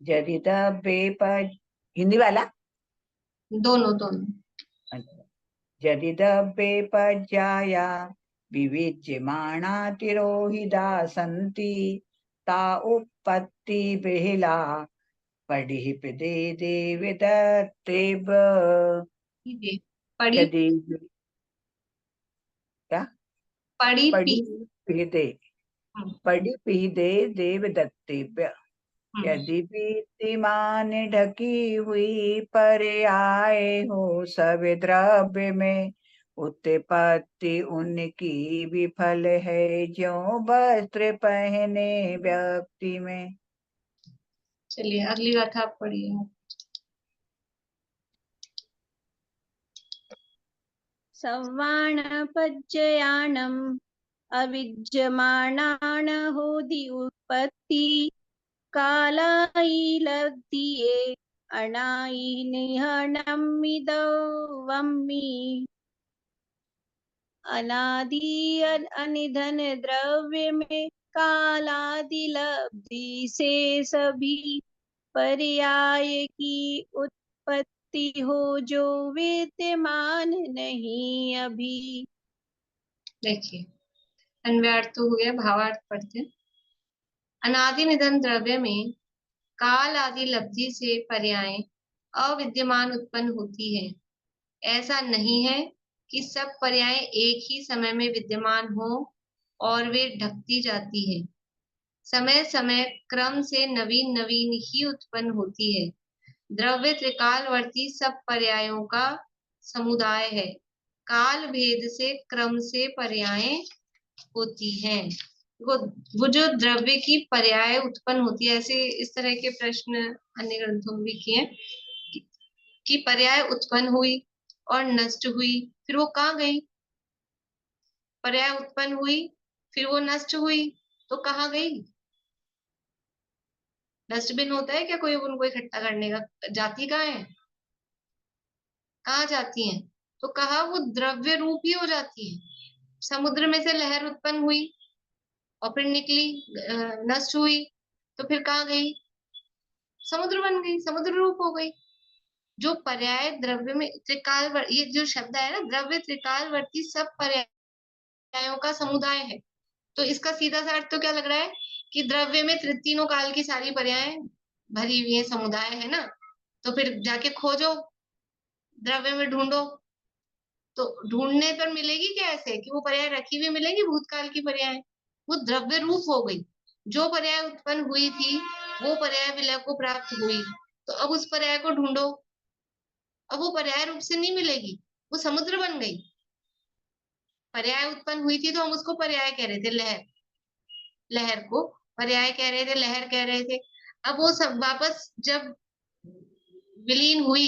S5: जरिदा बेपज हिंदी वाला
S1: दोनों दोनों।
S5: जरिदा बेपज्याया विविच्यमाना तिरोहिदा सन्ति ता उपपत्ति बिहिला पढ़ि पिदे देवदत्तेब।
S1: पढ़ी
S5: यदि क्या
S1: पढ़ी
S5: पढ़ि पिदे पढ़ि पिदे देवदत्तेभ्य। यदि दीप्तिमान ढकी हुई पर्याय हो सब द्रव्य में, उत्पत्ति उनकी विफल है ज्यों वस्त्र पहने व्यक्ति में।
S1: चलिए अगली गाथा आप पढ़िए।
S4: सव्वाणपज्जयाणम् अविद्यमानान् होदि उत्पत्ति कालायिलब्धिये अनायिनिहणमिदवम्मि। अनादि अनिधन द्रव्य में कालादि लब्धि से सभी पर्याय की उत्पत्ति हो जो विद्यमान नहीं अभी।
S1: देखिए अन्वयार्थ तो हो गया, भावार्थ पढ़ते हैं। अनादि निधन द्रव्य में काल आदि लब्धि से पर्याय अविद्यमान उत्पन्न होती है। ऐसा नहीं है कि सब पर्याय एक ही समय में विद्यमान हो और वे ढकती जाती है। समय समय क्रम से नवीन नवीन ही उत्पन्न होती है। द्रव्य त्रिकालवर्ती सब पर्यायों का समुदाय है। काल भेद से क्रम से पर्याय होती हैं। वो जो द्रव्य की पर्याय उत्पन्न होती है, ऐसे इस तरह के प्रश्न अन्य ग्रंथों में भी किए कि पर्याय उत्पन्न हुई और नष्ट हुई, फिर वो कहाँ गई? पर्याय उत्पन्न हुई फिर वो नष्ट हुई तो कहाँ गई? डस्टबिन होता है क्या कोई उनको इकट्ठा करने का? जाती कहाँ है? कहाँ जाती हैं? तो कहा वो द्रव्य रूप ही हो जाती है। समुद्र में से लहर उत्पन्न हुई और फिर निकली, नष्ट हुई, तो फिर कहाँ गई? समुद्र बन गई, समुद्र रूप हो गई। जो पर्याय द्रव्य में त्रिकाल, ये जो शब्द है ना, द्रव्य त्रिकालवर्ती सब पर्यायों का समुदाय है। तो इसका सीधा सा अर्थ तो क्या लग रहा है कि द्रव्य में तीनों काल की सारी पर्याय भरी हुई है, समुदाय है ना। तो फिर जाके खोजो, द्रव्य में ढूंढो, तो ढूंढने पर मिलेगी क्या ऐसे कि वो पर्याय रखी हुई मिलेगी भूतकाल की पर्याय? वो द्रव्य रूप हो गई। जो पर्याय उत्पन्न हुई थी वो पर्याय विलय को प्राप्त हुई, तो अब उस पर्याय को ढूंढो। अब वो पर्याय रूप से नहीं मिलेगी, वो समुद्र बन गई। पर्याय उत्पन्न हुई थी तो हम उसको पर्याय कह रहे थे, लहर, लहर को पर्याय कह रहे थे, लहर कह रहे थे। अब वो सब वापस जब विलीन हुई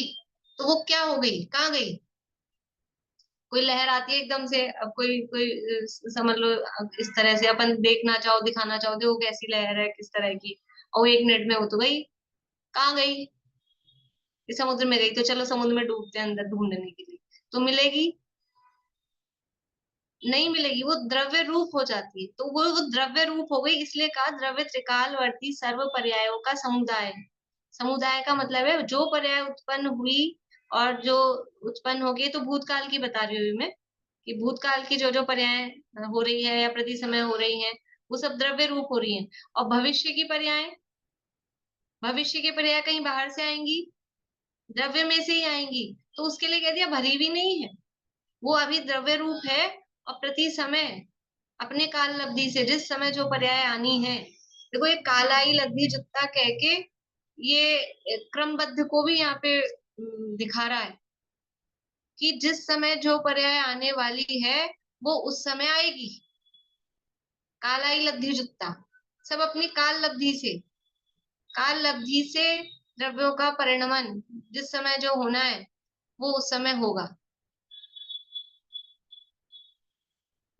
S1: तो वो क्या हो गई, कहाँ गई? कोई लहर आती है एकदम से, अब कोई कोई समझ लो इस तरह से अपन देखना चाहो, दिखाना चाहो, देखो कैसी लहर है, किस तरह की, और 1 मिनट में वो तो गई, कहाँ गई? इस समुद्र में गई, तो चलो समुद्र में डूबते हैं अंदर ढूंढने के लिए, तो मिलेगी नहीं? मिलेगी, वो द्रव्य रूप हो जाती है। तो वो द्रव्य रूप हो गई, इसलिए कहा द्रव्य त्रिकालवर्ती सर्व पर्यायों का समुदाय। समुदाय का मतलब है जो पर्याय उत्पन्न हुई और जो उत्पन्न हो गई, तो भूतकाल की बता रही हूँ मैं, कि भूतकाल की जो जो पर्याय हो रही है या प्रति समय हो रही है, वो सब द्रव्य रूप हो रही है। और भविष्य की पर्याय, भविष्य की पर्याय कहीं बाहर से आएंगी, द्रव्य में से ही आएंगी, तो उसके लिए कह दिया भरी भी नहीं है, वो अभी द्रव्य रूप है। और प्रति समय अपने काल लब्धि से जिस समय जो पर्याय आनी है, देखो ये कालाई लब्धि जुत्ता कह के ये क्रमबद्ध को भी यहाँ पे दिखा रहा है कि जिस समय जो पर्याय आने वाली है वो उस समय आएगी। कालाई लब्धि जुत्ता, सब अपनी काल लब्धि से, काल लब्धि से द्रव्यों का परिणमन जिस समय जो होना है वो उस समय होगा।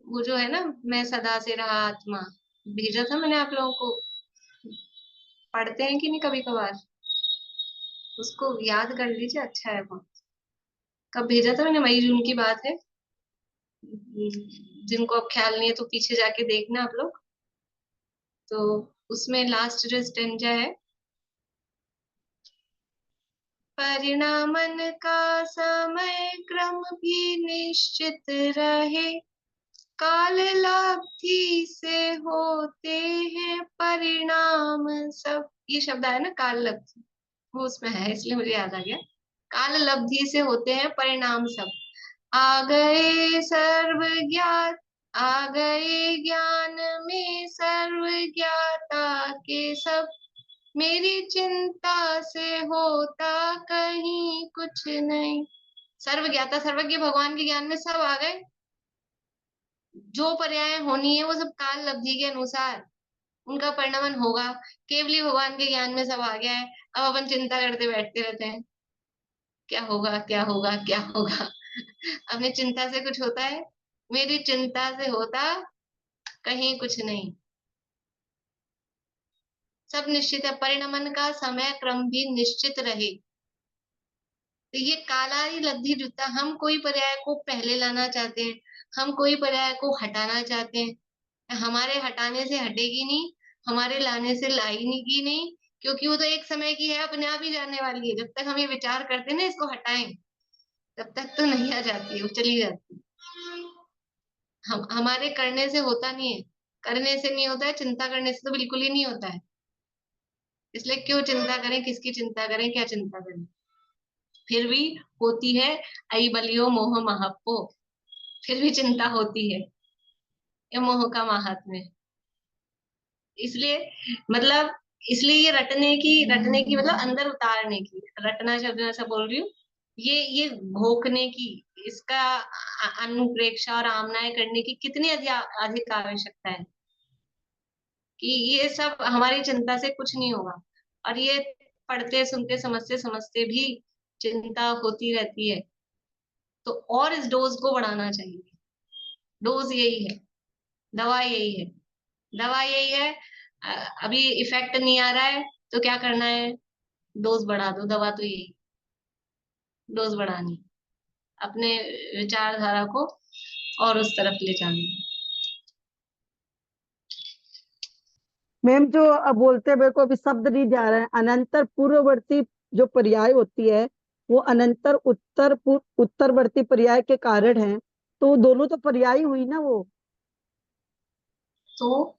S1: वो जो है ना, मैं सदा से रहा आत्मा, भेजा था मैंने आप लोगों को, पढ़ते हैं कि नहीं कभी कभार? उसको याद कर लीजिए, अच्छा है बहुत। कब भेजा था मैंने? मई जून की बात है, जिनको अब ख्याल नहीं है तो पीछे जाके देखना आप लोग। तो उसमें लास्ट जो स्टेंजा है, परिणामन का समय क्रम भी निश्चित रहे, काल लब्धि से होते हैं परिणाम सब। ये शब्द आया ना काल लब्धि, वो उसमें है, इसलिए मुझे याद आ गया। काल लब्धि से होते हैं परिणाम सब, आ गए सर्व ज्ञात, आ गए ज्ञान में सर्व ज्ञाता के सब, मेरी चिंता से होता कहीं कुछ नहीं। सर्व ज्ञाता सर्वज्ञ भगवान के ज्ञान में सब आ गए, जो पर्याय होनी है वो सब काल लब्धि के अनुसार उनका परिणमन होगा। केवली भगवान के ज्ञान में सब आ गया है, अब अपन चिंता करते बैठते रहते हैं, क्या होगा क्या होगा क्या होगा। अपनी चिंता से कुछ होता है? मेरी चिंता से होता कहीं कुछ नहीं, सब निश्चित है। परिणमन का समय क्रम भी निश्चित रहे, तो ये कालाई लब्धि जुता, हम कोई पर्याय को पहले लाना चाहते हैं, हम कोई पर्याय को हटाना चाहते हैं, हमारे हटाने से हटेगी नहीं, हमारे लाने से लाएगी नहीं, क्योंकि वो तो एक समय की है, अपने आप ही जाने वाली है। जब तक हम ये विचार करते हैं ना इसको हटाएं, तब तक तो नहीं आ जाती है, वो चली जाती है। हम हमारे करने से होता नहीं है, करने से नहीं होता है, चिंता करने से तो बिल्कुल ही नहीं होता है। इसलिए क्यों चिंता करें, किसकी चिंता करें, क्या चिंता करें? फिर भी होती है, आई बलियो मोह महप्पो, फिर भी चिंता होती है, ये मोह का महात्म्य। इसलिए मतलब, इसलिए ये रटने की मतलब अंदर उतारने की, रटना शब्द में ऐसा बोल रही हूँ, ये घोकने की, इसका अनुप्रेक्षा और आमनाय करने की कितनी अधिक आवश्यकता है, कि ये सब हमारी चिंता से कुछ नहीं होगा। और ये पढ़ते सुनते समझते समझते भी चिंता होती रहती है, तो और इस डोज को बढ़ाना चाहिए। डोज यही है, दवा यही है, दवा यही है। अभी इफेक्ट नहीं आ रहा है तो क्या करना है? डोज बढ़ा दो, दवा तो यही, डोज बढ़ानी, अपने विचारधारा को और उस तरफ ले जानी।
S3: मैम जो अब बोलते हैं, मेरे को अभी शब्द नहीं जा रहा है, अनंतर पूर्ववर्ती जो पर्याय होती है वो अनंतर उत्तरवर्ती पर्याय के कारण है, तो दोनों तो पर्याय हुई ना वो।
S1: तो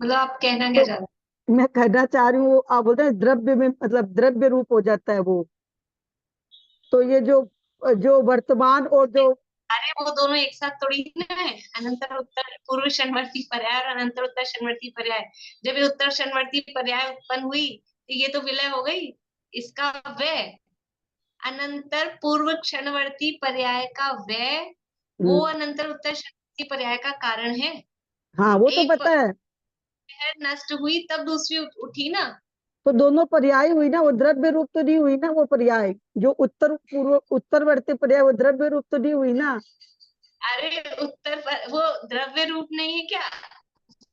S1: मतलब आप कहना क्या
S3: तो
S1: चाह रहे
S3: मैं कहना चाह रही हूँ, आप बोलते हैं द्रव्य में, मतलब द्रव्य रूप हो जाता है वो, तो ये जो जो वर्तमान और जो
S1: हैं? अरे वो दोनों एक साथ थोड़ी ना है। अनंतर उत्तर पूर्व षण्वर्ती पर्याय और अनंतर उत्तर षण्वर्ती पर्याय, जब ये उत्तर षण्वर्ती पर्याय उत्पन्न हुई तो ये तो विलय हो गई, इसका व्यय। अनंतर पूर्व क्षणवर्ती पर्याय का व्यय वो अनंतर उत्तर षण्वर्ती पर्याय का कारण है।
S3: हाँ वो तो
S1: एक
S3: पता है,
S1: नष्ट हुई तब दूसरी उठी ना।
S3: तो दोनों पर्याय हुई ना, वो द्रव्य रूप तो नहीं हुई ना, वो पर्याय जो उत्तर पूर्व उत्तरवर्ती पर्याय वो द्रव्य रूप तो नहीं हुई ना।
S1: अरे वो द्रव्य रूप नहीं है क्या?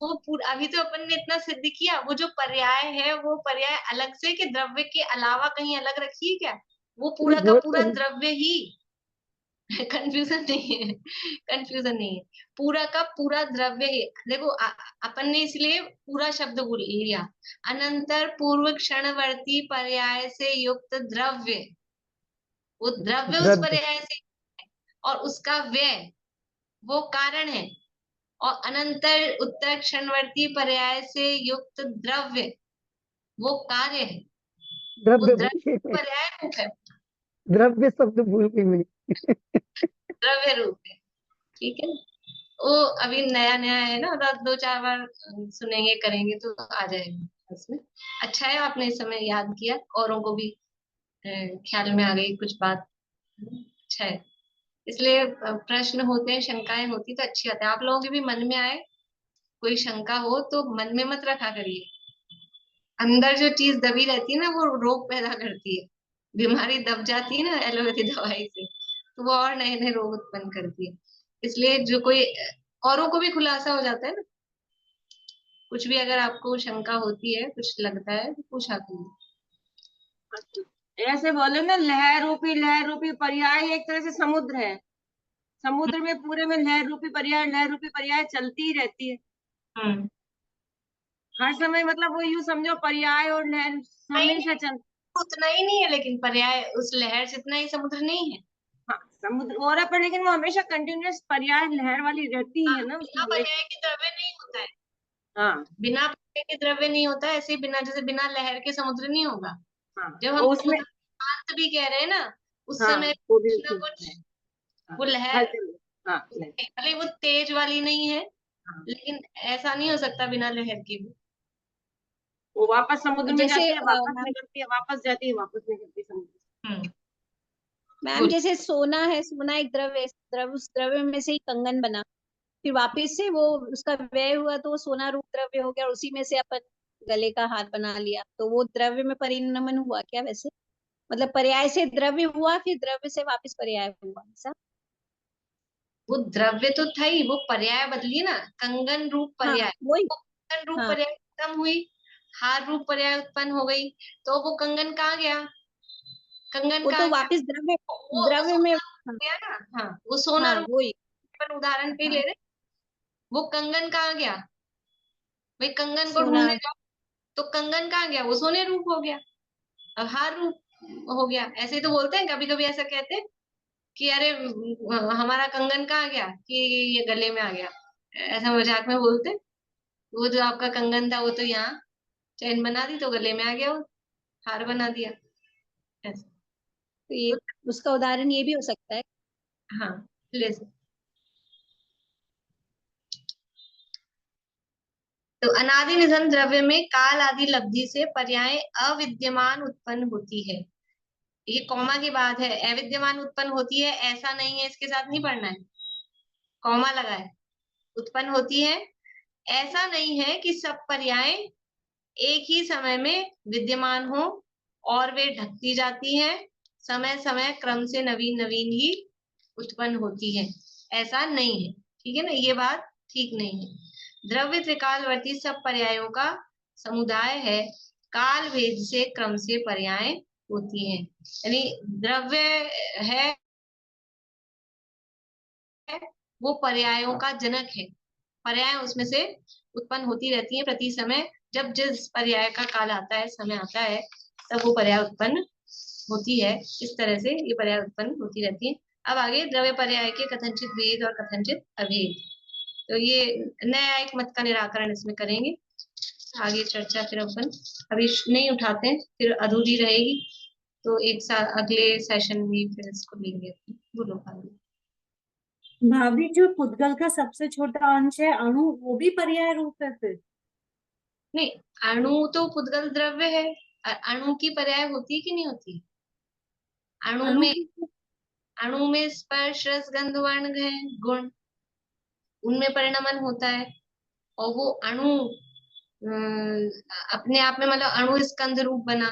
S1: वो अभी तो अपन ने इतना सिद्ध किया, वो जो पर्याय है वो पर्याय अलग से कि द्रव्य के अलावा कहीं अलग रखी है क्या? वो पूरा का पूरा द्रव्य ही कंफ्यूजन नहीं है, कंफ्यूजन नहीं है, पूरा का पूरा द्रव्य ही। देखो अपन ने इसलिए पूरा शब्द बोल लिया, अनंतर पूर्व क्षणवर्ती पर्याय से युक्त द्रव्य, वो द्रव्य उस
S3: द्रव्य
S1: पर्याय से और उसका व्यय वो कारण है, और अनंतर उत्तर क्षणवर्ती पर्याय से युक्त द्रव्य वो कार्य है, वो
S3: द्रव्य
S1: द्रव्य
S3: भूल गई मैं,
S1: पर्याय रूप है,
S3: द्रव्य शब्द भूल गई मैं।
S1: द्रव्य रूप है। ठीक है, वो अभी नया नया है ना, तो 2-4 बार सुनेंगे करेंगे तो आ जाएगा उसमें। अच्छा है आपने इस समय याद किया, औरों को भी ख्याल में आ गई कुछ बात। अच्छा है, इसलिए प्रश्न होते हैं, शंकाएं होती तो अच्छी बात है, आप लोगों के भी मन में आए। कोई शंका हो तो मन में मत रखा करिए, अंदर जो चीज दबी रहती है ना वो रोग पैदा करती है, बीमारी दब जाती है ना एलोपैथी दवाई से, तो वो और नए नए रोग उत्पन्न करती है। इसलिए जो कोई औरों को भी खुलासा हो जाता है ना, कुछ भी अगर आपको शंका होती है, कुछ लगता है तो पूछा करिए।
S2: ऐसे बोले ना, लहर रूपी पर्याय एक तरह से समुद्र है। समुद्र में पूरे में लहर रूपी पर्याय चलती ही रहती है
S1: हम्म,
S2: हर समय। मतलब वो यूं समझो, पर्याय और लहर हमेशा चल।
S1: उतना ही नहीं है, लेकिन पर्याय उस लहर जितना ही समुद्र नहीं है।
S2: हाँ, समुद्र हो रहा, पर लेकिन वो हमेशा कंटिन्यूअस पर्याय लहर वाली रहती
S1: हाँ,
S2: है ना,
S1: बिना
S2: उसमें
S1: पर्याय के द्रव्य नहीं होता है,
S2: हाँ
S1: बिना पर्याय के द्रव्य नहीं होता है, ऐसे ही बिना, जैसे बिना लहर के समुद्र नहीं होगा।
S2: हाँ,
S1: जब हम
S2: वो उसमें
S1: समुद्र शांत भी कह रहे हैं ना, उस
S2: हाँ
S1: समय
S2: वो भी
S1: कुछ ना
S2: उसमें
S1: कुछ
S2: है, हाँ,
S1: वो लहर,
S2: हलचल, हाँ
S1: भले वो तेज वाली नहीं है,
S2: हाँ।
S1: लेकिन ऐसा नहीं हो सकता बिना लहर के भी।
S2: वो वापस समुद्र में
S4: जैसे
S2: जाती है, वापस
S4: मैम
S2: निकलती है, वापस जाती है, वापस निकलती है समुद्र
S1: हम्म,
S4: मैम
S1: बोल।
S4: जैसे सोना है, सोना एक द्रव्य है, उस द्रव्य में से ही कंगन बना, फिर वापस से वो उसका व्यय हुआ तो वो सोना रूप द्रव्य हो गया, और उसी में से अपन गले का हार बना लिया, तो वो द्रव्य में परिणमन हुआ क्या वैसे? मतलब पर्याय से द्रव्य हुआ, फिर द्रव्य से वापस पर्याय हुआ, ऐसा?
S1: वो द्रव्य तो था ही, वो पर्याय बदली ना, कंगन रूप
S4: हाँ
S1: पर्याय,
S4: वही।
S1: वो कंगन रूप
S4: हाँ
S1: पर्याय खत्म हुई, हार रूप पर्याय उत्पन्न हो गई, तो वो कंगन कहाँ गया? कंगन
S4: वो तो
S1: कहाँ गया?
S4: वापस द्रव्य,
S1: वो
S4: द्रव्य में।
S1: सोना रूप
S4: हाँ,
S1: गया ना। हाँ, वो सोना
S4: हाँ
S1: रूप,
S4: वही।
S1: पर उदाहरण पे ही ले
S4: हाँ,
S1: रहे, वो कंगन कहाँ गया? भाई कंगन को
S4: सोना।
S1: ढूंढने जाओ, तो कंगन कहाँ गया? वो सोने रूप हो गया, अब हार रूप हो गया। ऐसे ही तो बोलते हैं, कभी कभी ऐसा कहते हैं कि अरे हमारा कंगन कहाँ गया, कि ये गले में आ गया, ऐसा मजाक में बोलते हैं। वो जो आपका कंगन था वो तो यहाँ चैन बना दी तो गले में आ गया, वो हार बना दिया, ऐसा।
S4: तो ये उसका उदाहरण ये भी हो सकता है।
S1: हाँ, ले सकते। तो अनादि निधन द्रव्य में काल आदि लब्धि से पर्याय अविद्यमान उत्पन्न होती है। ये कॉमा की बात है, अविद्यमान उत्पन्न होती है ऐसा नहीं है, इसके साथ नहीं पढ़ना है, कॉमा लगा है, उत्पन्न होती है ऐसा नहीं है कि सब पर्याय एक ही समय में विद्यमान हो और वे ढकती जाती हैं, समय समय क्रम से नवीन नवीन ही उत्पन्न होती है, ऐसा नहीं है। ठीक है ना, ये बात ठीक नहीं है। द्रव्य त्रिकालवर्ती सब पर्यायों का समुदाय है, काल भेद से क्रम से पर्याय होती हैं। यानी द्रव्य है वो पर्यायों का जनक है, पर्याय उसमें से उत्पन्न होती रहती है प्रति समय, जब जिस पर्याय का काल आता है, समय आता है, तब वो पर्याय उत्पन्न होती है। इस तरह से ये पर्याय उत्पन्न होती रहती है। अब आगे द्रव्य पर्याय के कथनचित भेद और कथनचित अभेद, तो ये नया एक मत का निराकरण इसमें करेंगे। आगे चर्चा फिर अपन अभी नहीं उठाते हैं, फिर अधूरी रहेगी, तो एक साल अगले सेशन में फिर इसको लेंगे। बोलो आगे।
S7: भाभी जो पुद्गल का सबसे छोटा अंश है अणु, वो भी पर्याय रूप है फिर?
S1: नहीं, अणु तो पुद्गल द्रव्य है। अणु की पर्याय होती है कि नहीं होती? अणु
S7: अणु
S1: में,
S7: की?
S1: अणु में स्पर्श रस गंध वर्ण है गुण, उनमें परिणमन होता है। और वो अणु अपने आप में, मतलब अणु स्कंध रूप बना,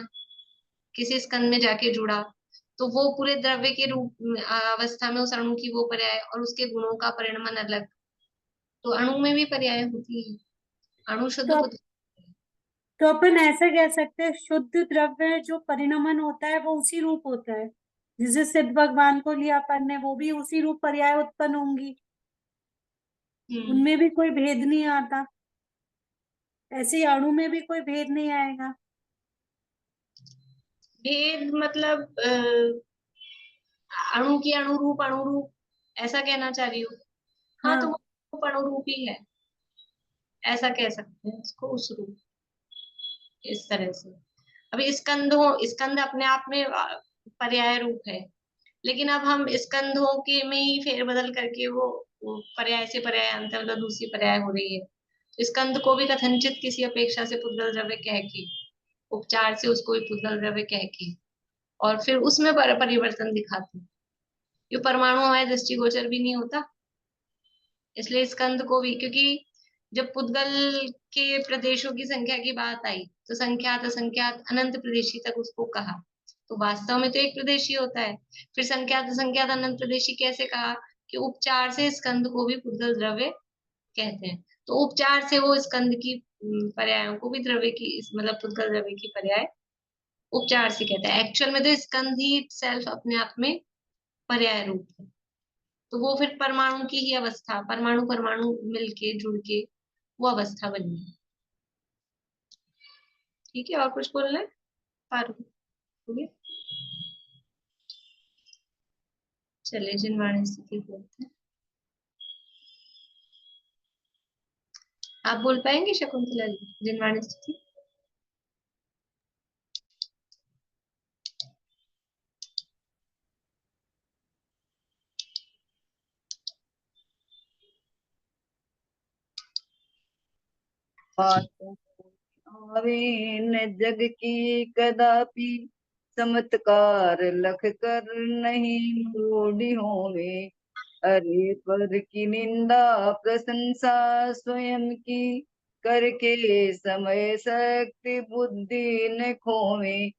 S1: किसी स्कंद में जाके जुड़ा, तो वो पूरे द्रव्य के रूप अवस्था में उस अणु की वो पर्याय, और उसके गुणों का परिणमन अलग। तो अणु में भी पर्याय होती है। अणु शुद्ध
S7: तो
S1: पुद्गल।
S7: तो अपन ऐसा कह सकते हैं, शुद्ध द्रव्य जो परिणमन होता है वो उसी रूप होता है। जिसे सिद्ध भगवान को लिया अपन ने, वो भी उसी रूप पर्याय उत्पन्न होंगी, उनमें भी कोई भेद नहीं आता। ऐसे ही अणु में भी कोई भेद नहीं आएगा।
S1: भेद मतलब अणु की अणुरूप अणुरूप, ऐसा कहना चाह रही हो? हाँ, तो
S7: हाँ।
S1: वो अणुरूप ही है, ऐसा कह सकते हैं इसको, उस रूप, इस तरह से। अभी स्कंद अपने आप में पर्याय रूप है, लेकिन अब हम स्कंधों के में ही फेरबदल करके वो पर्याय से पर्याय अंतर, मतलब दूसरी पर्याय हो रही है। तो स्कंद को भी कथनचित किसी अपेक्षा से पुद्गल द्रव्य कह के, उपचार से उसको भी पुद्गल द्रव्य कह के, और फिर उसमें परिवर्तन दिखाते हैं। ये परमाणु हमारे दृष्टिगोचर भी नहीं होता, इसलिए स्कंद को भी, क्योंकि जब पुद्गल के प्रदेशों की संख्या की बात आई, तो संख्यात असंख्यात अनंत प्रदेशी तक उसको कहा, तो वास्तव में तो एक प्रदेशी होता है। फिर संख्यात असंख्यात अनंत प्रदेशी कैसे कहा? कि उपचार से स्कंद को भी पुद्गल द्रव्य कहते हैं। तो उपचार से वो स्कंद की पर्यायों को भी द्रव्य की, मतलब पुद्गल द्रव्य की पर्याय उपचार से कहते हैं। एक्चुअल में तो स्कंद ही सेल्फ अपने आप में पर्याय रूप है। तो वो फिर परमाणु की ही अवस्था, परमाणु परमाणु मिलके जुड़ के वो अवस्था बनी है। ठीक है, और कुछ बोलना है पारू? हो गया? चलिए जिनवाणी स्थिति बोलते हैं। आप बोल पाएंगे शकुंतला जी जिनवाणी स्थिति?
S5: बातों आवे न जग की कदापि, चमत्कार लख कर नहीं मोड़ी होवे। अरे पर की निंदा प्रशंसा स्वयं की, करके समय शक्ति बुद्धि न खोवे।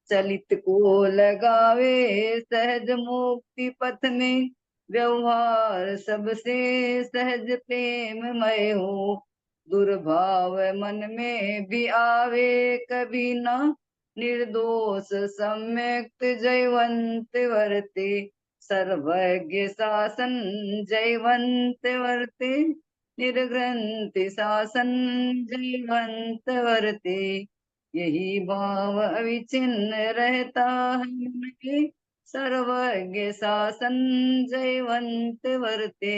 S5: चलित को लगावे सहज मुक्ति पथ में, व्यवहार सबसे सहज प्रेममय हो। दुर्भाव मन में भी आवे कभी न, निर्दोष सम्यक्त जयवंत वर्ते। सर्वज्ञ शासन जयवंत वर्ते, निर्ग्रंथि शासन जयवंत वर्ते। यही भाव अविचिन्न रहता है मन के, सर्वज्ञ शासन जयवंत वर्ते।